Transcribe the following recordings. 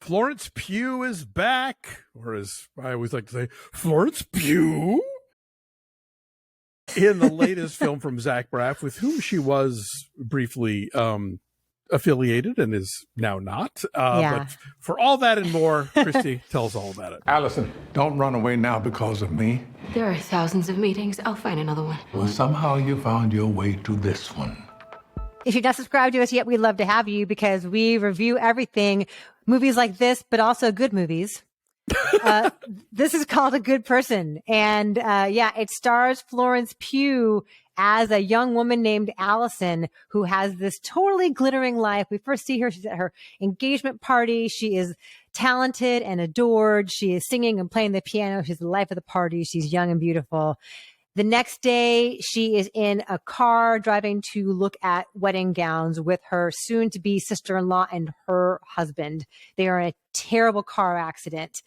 Florence Pugh is back, or as I always like to say, Florence Pugh, in the latest film from Zach Braff, with whom she was briefly affiliated and is now not. But for all that and more, Christy, tell us all about it. Allison, don't run away now because of me. There are thousands of meetings. I'll find another one. Well, somehow you found your way to this one. If you're not subscribed to us yet, we'd love to have you because we review everything, movies like this, but also good movies. This is called A Good Person. And it stars Florence Pugh as a young woman named Allison who has this totally glittering life. We first see her, she's at her engagement party. She is talented and adored. She is singing and playing the piano. She's the life of the party. She's young and beautiful. The next day, she is in a car driving to look at wedding gowns with her soon-to-be sister-in-law and her husband. They are in a terrible car accident.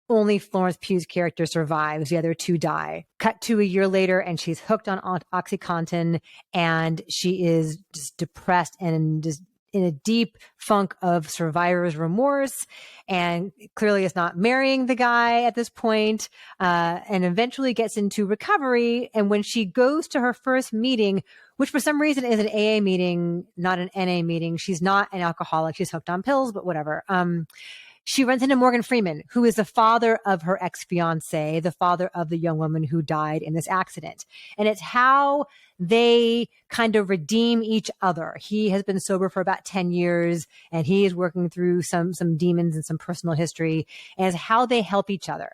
Only Florence Pugh's character survives. The other two die. Cut to a year later, and she's hooked on OxyContin, and she is just depressed and just in a deep funk of survivor's remorse, and clearly is not marrying the guy at this point, and eventually gets into recovery. And when she goes to her first meeting, which for some reason is an AA meeting, not an NA meeting, she's not an alcoholic, she's hooked on pills, but whatever. She runs into Morgan Freeman, who is the father of her ex-fiance, the father of the young woman who died in this accident. And it's how they kind of redeem each other. He has been sober for about 10 years, and he is working through some demons and some personal history, and it's how they help each other.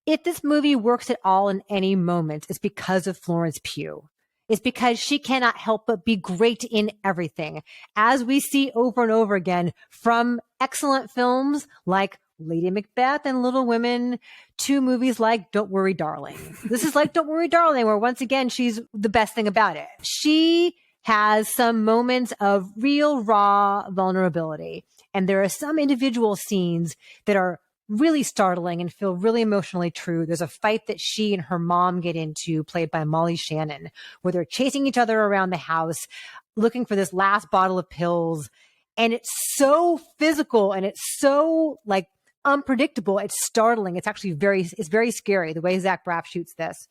If this movie works at all in any moment, it's because of Florence Pugh. It's because she cannot help but be great in everything, as we see over and over again from excellent films like Lady Macbeth and Little Women to movies like Don't Worry, Darling. This is like Don't Worry, Darling, where once again, she's the best thing about it. She has some moments of real raw vulnerability. And there are some individual scenes that are really startling and feel really emotionally true. There's a fight that she and her mom get into, played by Molly Shannon, where they're chasing each other around the house, looking for this last bottle of pills. And it's so physical and it's so like unpredictable. It's startling. It's actually it's very scary the way Zach Braff shoots this.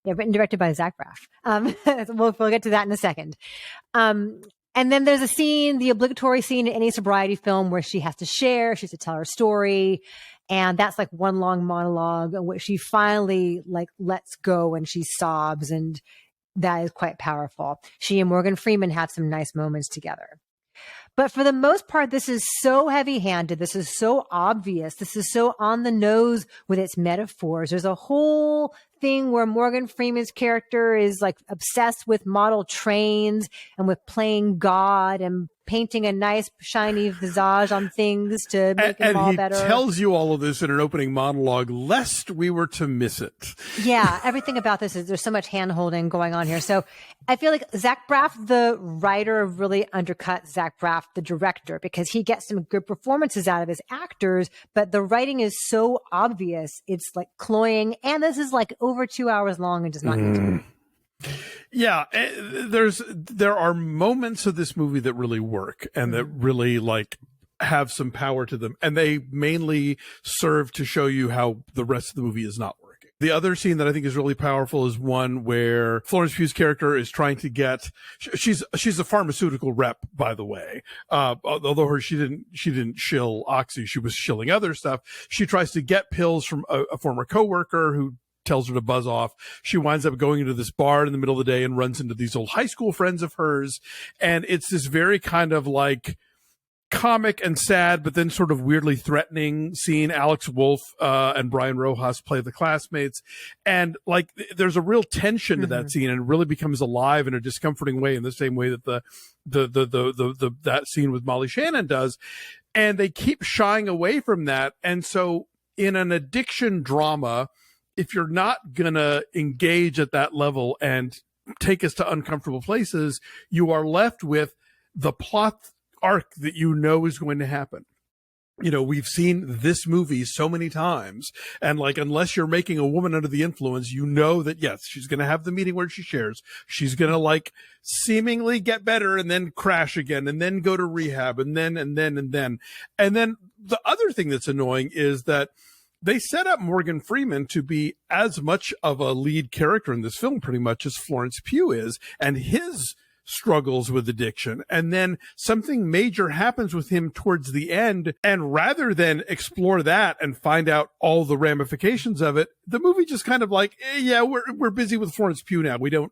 Yeah, written and directed by Zach Braff. We'll get to that in a second. And then there's a scene, the obligatory scene in any sobriety film where she has to share, she has to tell her story. And that's like one long monologue in which she finally like lets go and she sobs. And that is quite powerful. She and Morgan Freeman have some nice moments together. But for the most part, this is so heavy-handed. This is so obvious. This is so on the nose with its metaphors. There's a whole thing where Morgan Freeman's character is like obsessed with model trains and with playing God and painting a nice shiny visage on things to make them all better. And he tells you all of this in an opening monologue, lest we were to miss it. Yeah, everything about this is there's so much hand-holding going on here. So I feel like Zach Braff, the writer, really undercut Zach Braff, the director, because he gets some good performances out of his actors, but the writing is so obvious. It's like cloying, and this is like over 2 hours long and does not need to be. Yeah, there are moments of this movie that really work and that really like have some power to them, and they mainly serve to show you how the rest of the movie is not working. The other scene that I think is really powerful is one where Florence Pugh's character is trying to get, she's a pharmaceutical rep, by the way. Although she didn't shill Oxy, she was shilling other stuff. She tries to get pills from a former coworker who tells her to buzz off. She winds up going into this bar in the middle of the day and runs into these old high school friends of hers. And it's this very kind of like comic and sad, but then sort of weirdly threatening scene. Alex Wolff and Brian Rojas play the classmates. And like, there's a real tension to that scene, and it really becomes alive in a discomforting way, in the same way that that scene with Molly Shannon does. And they keep shying away from that. And so in an addiction drama, if you're not going to engage at that level and take us to uncomfortable places, you are left with the plot arc that you know is going to happen. You know, we've seen this movie so many times, and like, unless you're making a woman under the influence, you know that, yes, she's going to have the meeting where she shares. She's going to like seemingly get better and then crash again and then go to rehab and then the other thing that's annoying is that they set up Morgan Freeman to be as much of a lead character in this film, pretty much, as Florence Pugh is, and his struggles with addiction. And then something major happens with him towards the end. And rather than explore that and find out all the ramifications of it, the movie just kind of like, yeah, we're busy with Florence Pugh now. We don't,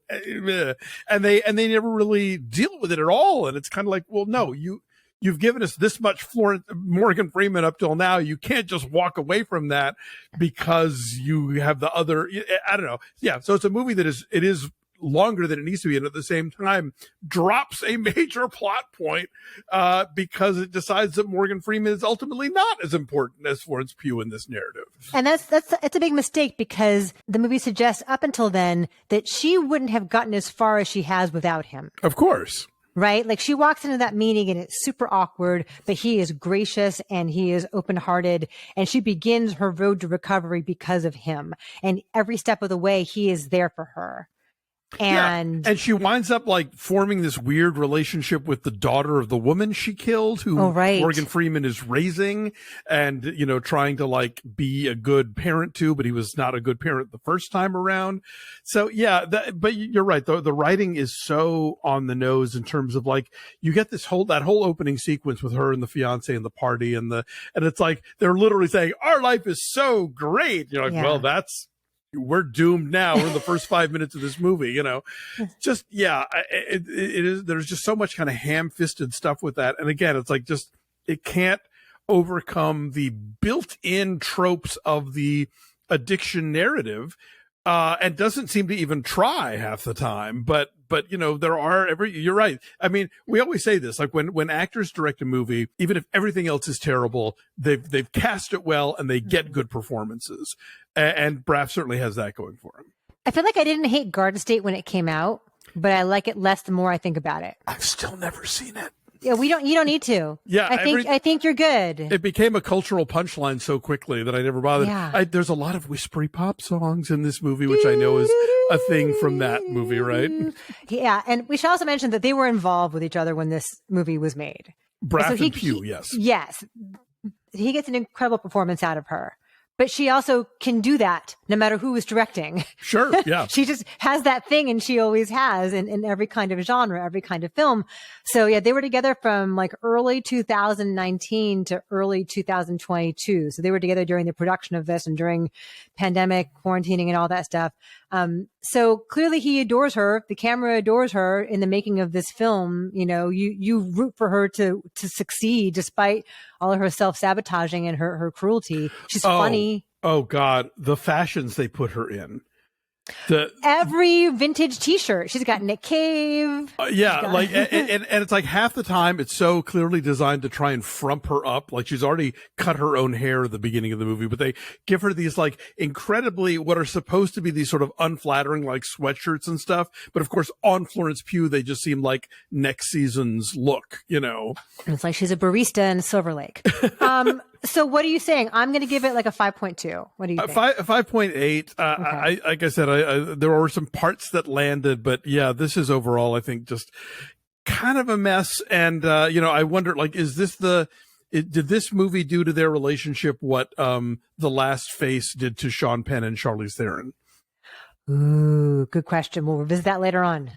and they never really deal with it at all. And it's kind of like, well, no, you've given us this much Morgan Freeman up till now. You can't just walk away from that because you have the other, I don't know. Yeah. So it's a movie that is longer than it needs to be, and at the same time drops a major plot point because it decides that Morgan Freeman is ultimately not as important as Florence Pugh in this narrative. And it's a big mistake, because the movie suggests up until then that she wouldn't have gotten as far as she has without him. Of course. Right? Like, she walks into that meeting and it's super awkward, but he is gracious and he is open-hearted, and she begins her road to recovery because of him. And every step of the way, he is there for her. And she winds up like forming this weird relationship with the daughter of the woman she killed, who Morgan Freeman is raising and, you know, trying to like be a good parent to, but he was not a good parent the first time around. So yeah, but you're right. The writing is so on the nose in terms of like, you get that whole opening sequence with her and the fiance and the party and it's like, they're literally saying, our life is so great. You're like, well, we're doomed now. We're in the first 5 minutes of this movie, you know. Just, yeah, it is. There's just so much kind of ham-fisted stuff with that. And again, it's like, just, it can't overcome the built-in tropes of the addiction narrative, and doesn't seem to even try half the time. But you know, you're right. I mean, we always say this, like when actors direct a movie, even if everything else is terrible, they've cast it well and they get good performances. And Braff certainly has that going for him. I feel like I didn't hate Garden State when it came out, but I like it less the more I think about it. I've still never seen it. Yeah, you don't need to. Yeah, I think you're good. It became a cultural punchline so quickly that I never bothered. Yeah. There's a lot of whispery pop songs in this movie, which I know is a thing from that movie, right? Yeah, and we should also mention that they were involved with each other when this movie was made. Braff and Pugh, yes. Yes. He gets an incredible performance out of her. But she also can do that no matter who is directing. Sure, yeah. She just has that thing, and she always has in every kind of genre, every kind of film. So yeah, they were together from like early 2019 to early 2022. So they were together during the production of this and during pandemic, quarantining, and all that stuff. So clearly he adores her. The camera adores her in the making of this film. You know, you root for her to succeed despite all of her self-sabotaging and her cruelty. She's funny. Oh God, the fashions they put her in. Every vintage T-shirt she's got Nick Cave. And it's like half the time it's so clearly designed to try and frump her up, like she's already cut her own hair at the beginning of the movie, but they give her these like incredibly what are supposed to be these sort of unflattering like sweatshirts and stuff, but of course on Florence Pugh they just seem like next season's look, you know. And it's like she's a barista in Silver Lake. So what are you saying? I'm going to give it like a 5.2. What do you think? 5.8. Okay. Like I said, there were some parts that landed, but yeah, this is overall, I think, just kind of a mess. And, you know, I wonder, like, did this movie do to their relationship what The Last Face did to Sean Penn and Charlize Theron? Ooh, good question. We'll revisit that later on.